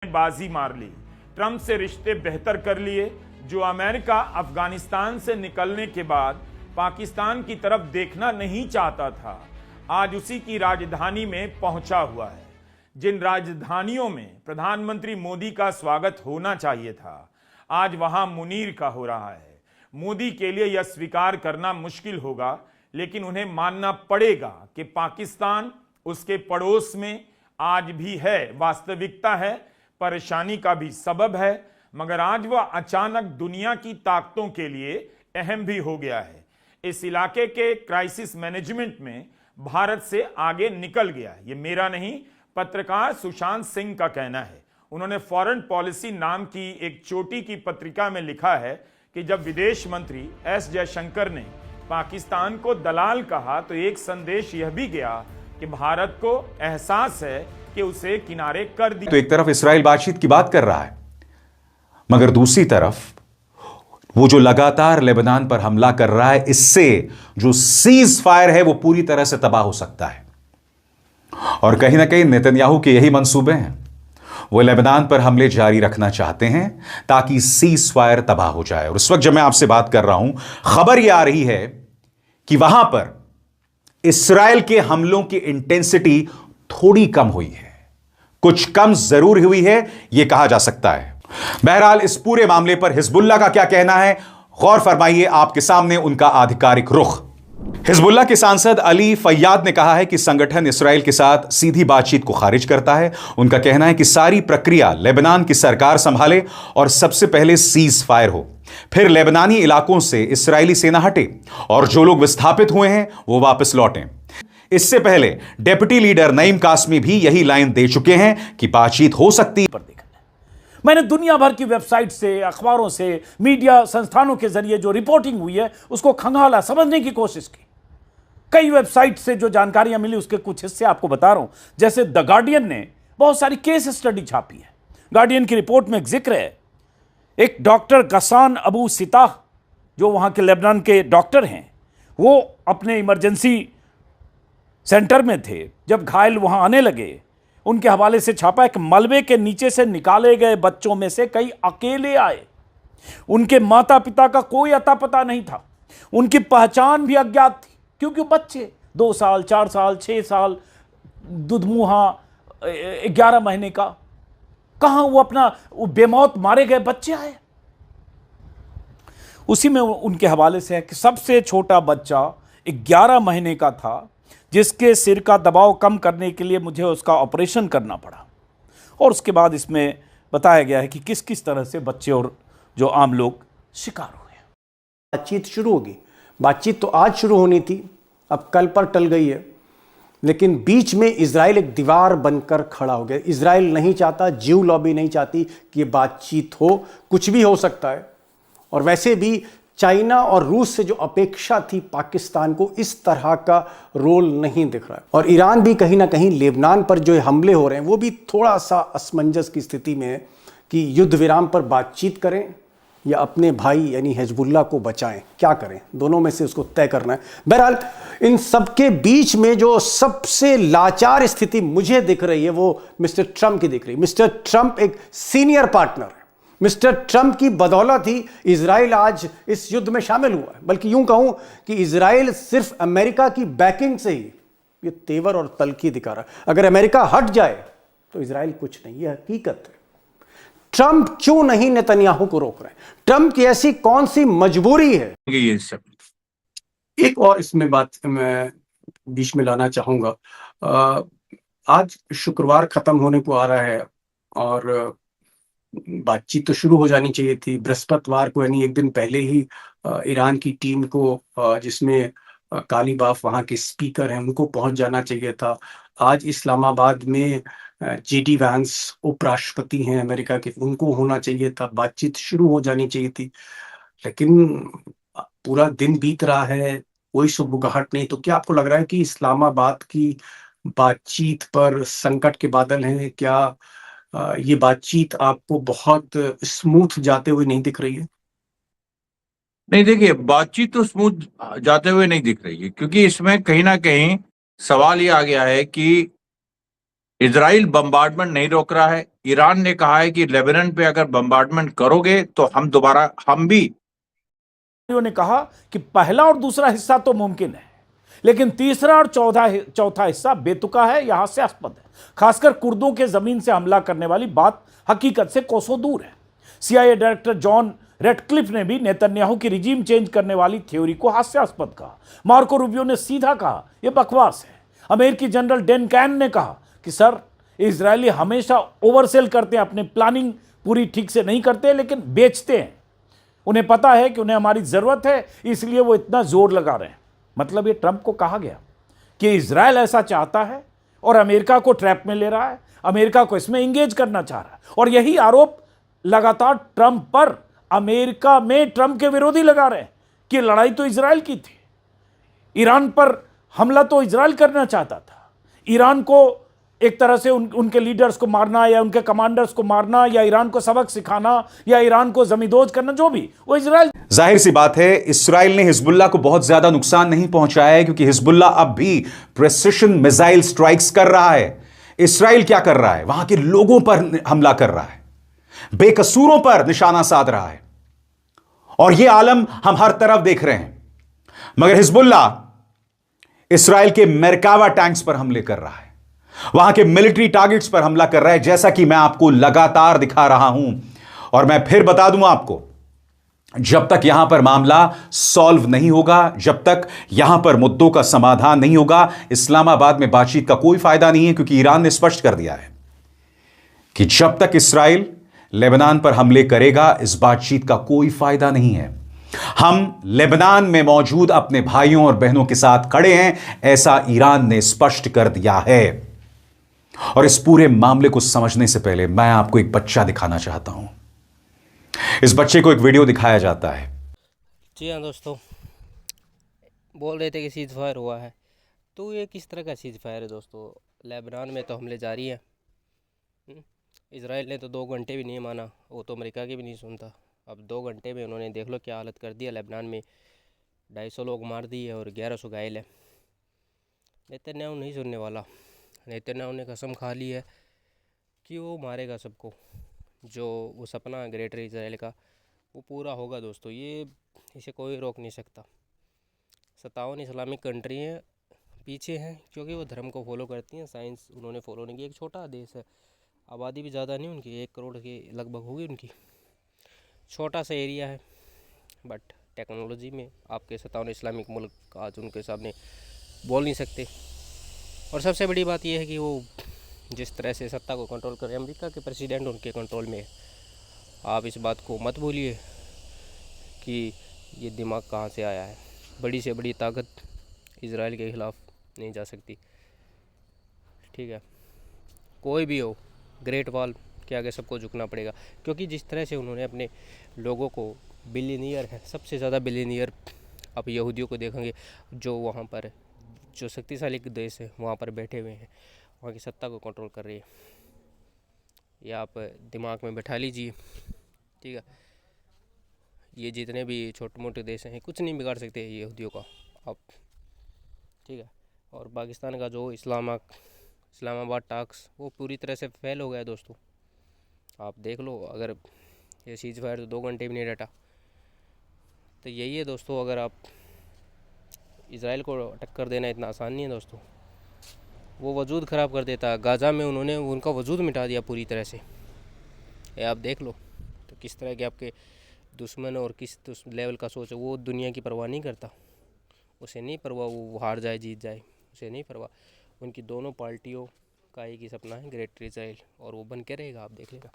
बाजी मार ली, ट्रंप से रिश्ते बेहतर कर लिए। जो अमेरिका अफगानिस्तान से निकलने के बाद पाकिस्तान की तरफ देखना नहीं चाहता था, आज उसी की राजधानी में पहुंचा हुआ है। जिन राजधानियों में प्रधानमंत्री मोदी का स्वागत होना चाहिए था, आज वहां मुनीर का हो रहा है। मोदी के लिए यह स्वीकार करना मुश्किल होगा, लेकिन उन्हें मानना पड़ेगा कि पाकिस्तान उसके पड़ोस में आज भी है, वास्तविकता है, परेशानी का भी सबब है, मगर आज वह अचानक दुनिया की ताकतों के लिए अहम भी हो गया है। इस इलाके के क्राइसिस मैनेजमेंट में भारत से आगे निकल गया है। ये मेरा नहीं, पत्रकार सुशांत सिंह का कहना है। उन्होंने फॉरेन पॉलिसी नाम की एक चोटी की पत्रिका में लिखा है कि जब विदेश मंत्री एस जयशंकर ने पाकिस्तान को दलाल कहा, तो एक संदेश यह भी गया कि भारत को एहसास है कि उसे किनारे कर दिया। तो एक तरफ इस्राइल बातचीत की बात कर रहा है, मगर दूसरी तरफ वो जो लगातार लेबनान पर हमला कर रहा है, इससे जो सीज फायर है वो पूरी तरह से तबाह हो सकता है। और कहीं ना कहीं नेतन्याहू के यही मंसूबे हैं। वो लेबनान पर हमले जारी रखना चाहते हैं ताकि सीज फायर तबाह हो जाए। और इस वक्त जब मैं आपसे बात कर रहा हूं, खबर यह आ रही है कि वहां पर इस्राइल के हमलों की इंटेंसिटी थोड़ी कम हुई है। कुछ कम जरूर हुई है, यह कहा जा सकता है। बहरहाल इस पूरे मामले पर हिजबुल्लाह का क्या कहना है, गौर फरमाइए, आपके सामने उनका आधिकारिक रुख। हिजबुल्लाह के सांसद अली फैयाद ने कहा है कि संगठन इस्राइल के साथ सीधी बातचीत को खारिज करता है। उनका कहना है कि सारी प्रक्रिया लेबनान की सरकार संभाले और सबसे पहले सीज फायर हो, फिर लेबनानी इलाकों से इस्राएली सेना हटे और जो लोग विस्थापित हुए हैं वो वापस लौटें। इससे पहले डेप्यूटी लीडर नईम कासमी भी यही लाइन दे चुके हैं कि बातचीत हो सकती है। मैंने दुनिया भर की वेबसाइट से, अखबारों से, मीडिया संस्थानों के जरिए जो रिपोर्टिंग हुई है उसको खंगाला, समझने की कोशिश की। कई वेबसाइट से जो जानकारियां मिली उसके कुछ हिस्से आपको बता रहा हूं। जैसे द गार्डियन ने बहुत सारी केस स्टडी छापी है। गार्डियन की रिपोर्ट में एक जिक्र है, एक डॉक्टर गसान अबू सिताह जो वहां के लेबनान के डॉक्टर हैं, वो अपने इमरजेंसी सेंटर में थे। जब घायल वहां आने लगे, उनके हवाले से छापा है कि मलबे के नीचे से निकाले गए बच्चों में से कई अकेले आए। उनके माता पिता का कोई अता पता नहीं था, उनकी पहचान भी अज्ञात थी, क्योंकि बच्चे 2 साल, 4 साल, 6 साल, दुधमुहा 11 महीने का, कहां वो अपना बेमौत मारे गए बच्चे आए। उसी में उनके हवाले से है कि सबसे छोटा बच्चा 11 महीने का था, जिसके सिर का दबाव कम करने के लिए मुझे उसका ऑपरेशन करना पड़ा। और उसके बाद इसमें बताया गया है कि किस किस तरह से बच्चे और जो आम लोग शिकार हुए। बातचीत शुरू होगी। बातचीत तो आज शुरू होनी थी, अब कल पर टल गई है। लेकिन बीच में इजराइल एक दीवार बनकर खड़ा हो गया। इजराइल नहीं चाहता, ज्यू लॉबी नहीं चाहती कि ये बातचीत हो। कुछ भी हो सकता है। और वैसे भी चाइना और रूस से जो अपेक्षा थी पाकिस्तान को, इस तरह का रोल नहीं दिख रहा है। और ईरान भी कहीं ना कहीं लेबनान पर जो हमले हो रहे हैं वो भी थोड़ा सा असमंजस की स्थिति में है कि युद्ध विराम पर बातचीत करें या अपने भाई यानी हिजबुल्लाह को बचाएं। क्या करें, दोनों में से उसको तय करना है। बहरहाल इन सबके बीच में जो सबसे लाचार स्थिति मुझे दिख रही है वो मिस्टर ट्रंप की दिख रही है। मिस्टर ट्रंप एक सीनियर पार्टनर है। मिस्टर ट्रंप की बदौलत ही इजराइल आज इस युद्ध में शामिल हुआ है। बल्कि यूं कहूं कि इजराइल सिर्फ अमेरिका की बैकिंग से ही ये तेवर और तलखी दिखा रहा है। अगर अमेरिका हट जाए तो इजराइल कुछ नहीं, ये हकीकत है। ट्रंप क्यों नहीं नेतन्याहू को रोक रहे हैं? ट्रंप की ऐसी कौन सी मजबूरी है? ये सब एक और इसमें बात मैं बीच में लाना चाहूंगा। आज शुक्रवार खत्म होने को आ रहा है और बातचीत तो शुरू हो जानी चाहिए थी बृहस्पतिवार को, यानी एक दिन पहले ही ईरान की टीम को, जिसमें कालीबाफ वहां के स्पीकर हैं, उनको पहुंच जाना चाहिए था। आज इस्लामाबाद में जेडी वैंस उपराष्ट्रपति हैं अमेरिका के, उनको होना चाहिए था। बातचीत शुरू हो जानी चाहिए थी, लेकिन पूरा दिन बीत रहा है, कोई सुबुगाहट नहीं। तो क्या आपको लग रहा है कि इस्लामाबाद की बातचीत पर संकट के बादल हैं? क्या ये बातचीत आपको बहुत स्मूथ जाते हुए नहीं दिख रही है? नहीं, देखिए, बातचीत तो स्मूथ जाते हुए नहीं दिख रही है, क्योंकि इसमें कहीं ना कहीं सवाल ये आ गया है कि इजराइल बम्बार्डमेंट नहीं रोक रहा है, ईरान ने कहा है कि लेबनान पे अगर बम्बार्डमेंट करोगे तो हम भी ने कहा कि पहला और दूसरा हिस्सा तो मुमकिन है, लेकिन तीसरा और चौथा हिस्सा बेतुका है या हास्यास्पद है। खासकर कुर्दों के जमीन से हमला करने वाली बात हकीकत से कोसों दूर है। CIA डायरेक्टर जॉन रेडक्लिफ ने भी नेतन्याहू की रिजीम चेंज करने वाली थ्योरी को हास्यास्पद कहा। मार्को रूबियो ने सीधा कहा यह बकवास है। अमेरिकी जनरल डेन कैन ने कहा कि सर, इजरायली हमेशा ओवरसेल करते हैं, अपनी प्लानिंग पूरी ठीक से नहीं करते लेकिन बेचते हैं। उन्हें पता है कि उन्हें हमारी जरूरत है, इसलिए वो इतना जोर लगा रहे हैं। मतलब ये ट्रंप को कहा गया कि इजराइल ऐसा चाहता है और अमेरिका को ट्रैप में ले रहा है, अमेरिका को इसमें इंगेज करना चाह रहा है। और यही आरोप लगातार ट्रंप पर अमेरिका में ट्रंप के विरोधी लगा रहे हैं कि लड़ाई तो इजराइल की थी, ईरान पर हमला तो इजराइल करना चाहता था। ईरान को एक तरह से उनके लीडर्स को मारना या उनके कमांडर्स को मारना या ईरान को सबक सिखाना या ईरान को जमींदोज करना, जो भी, वो इजराइल। जाहिर सी बात है इस्राइल ने हिजबुल्लाह को बहुत ज्यादा नुकसान नहीं पहुंचाया है, क्योंकि हिजबुल्लाह अब भी प्रेसिशन मिसाइल स्ट्राइक्स कर रहा है। इस्राइल क्या कर रहा है? वहां के लोगों पर हमला कर रहा है, बेकसूरों पर निशाना साध रहा है, और यह आलम हम हर तरफ देख रहे हैं। मगर हिजबुल्लाह इस्राइल के मेरकावा टैंक्स पर हमले कर रहा है, वहां के मिलिट्री टारगेट्स पर हमला कर रहा है, जैसा कि मैं आपको लगातार दिखा रहा हूं। और मैं फिर बता दूं आपको, जब तक यहां पर मामला सॉल्व नहीं होगा, जब तक यहां पर मुद्दों का समाधान नहीं होगा, इस्लामाबाद में बातचीत का कोई फायदा नहीं है। क्योंकि ईरान ने स्पष्ट कर दिया है कि जब तक इस्राइल लेबनान पर हमले करेगा, इस बातचीत का कोई फायदा नहीं है। हम लेबनान में मौजूद अपने भाइयों और बहनों के साथ खड़े हैं, ऐसा ईरान ने स्पष्ट कर दिया है। और इस पूरे मामले को समझने से पहले मैं आपको एक बच्चा दिखाना चाहता हूं। इस बच्चे को एक वीडियो दिखाया जाता है। जी हाँ दोस्तों, बोल रहे थे कि सीज फायर हुआ है, तो ये किस तरह का सीज फायर है दोस्तों? लेबनान में तो हमले जारी हैं। इजराइल ने तो 2 घंटे भी नहीं माना, वो तो अमेरिका की भी नहीं सुनता। अब 2 घंटे में उन्होंने देख लो क्या हालत कर दिया। लेबनान में 250 लोग मार दिए और 1100 घायल है। नेतन्याहू नहीं सुनने वाला। नेतन्याहू ने कसम खा ली है कि वो मारेगा सबको। जो वो सपना ग्रेटर इजराइल का, वो पूरा होगा दोस्तों। ये इसे कोई रोक नहीं सकता। 57 इस्लामिक कंट्री हैं पीछे हैं, क्योंकि वो धर्म को फॉलो करती हैं, साइंस उन्होंने फॉलो नहीं की। एक छोटा देश है, आबादी भी ज़्यादा नहीं उनकी, 1 करोड़ के लगभग होगी उनकी। छोटा सा एरिया है, बट टेक्नोलॉजी में आपके 57 इस्लामिक मुल्क आज उनके सामने बोल नहीं सकते। और सबसे बड़ी बात यह है कि वो जिस तरह से सत्ता को कंट्रोल कर रहे हैं, अमेरिका के प्रेसिडेंट उनके कंट्रोल में है। आप इस बात को मत भूलिए कि ये दिमाग कहाँ से आया है। बड़ी से बड़ी ताकत इजराइल के ख़िलाफ़ नहीं जा सकती, ठीक है? कोई भी हो, ग्रेट वॉल के आगे सबको झुकना पड़ेगा। क्योंकि जिस तरह से उन्होंने अपने लोगों को, बिलियनियर है, सबसे ज़्यादा बिलियनियर आप यहूदियों को देखेंगे, जो वहाँ पर जो शक्तिशाली देश है वहाँ पर बैठे हुए हैं, वहाँ की सत्ता को कंट्रोल कर रही है। ये आप दिमाग में बैठा लीजिए, ठीक है? ये जितने भी छोटे मोटे देश हैं कुछ नहीं बिगाड़ सकते यहूदियों का आप, ठीक है? और पाकिस्तान का जो इस्लामाबाद टास्क, वो पूरी तरह से फेल हो गया दोस्तों। आप देख लो, अगर ये सीज फायर तो 2 घंटे भी नहीं डटा। तो यही है दोस्तों, अगर आप इजराइल को टक्कर देना इतना आसान नहीं है दोस्तों। वो वजूद ख़राब कर देता। गाज़ा में उन्होंने उनका वजूद मिटा दिया पूरी तरह से। ये आप देख लो तो किस तरह के आपके दुश्मन और किस लेवल का सोच है। वो दुनिया की परवाह नहीं करता, उसे नहीं परवाह वो हार जाए जीत जाए, उसे नहीं परवाह। उनकी दोनों पार्टियों का एक ही सपना है, ग्रेटर इजराइल, और वो बन के रहेगा, आप देख लेगा।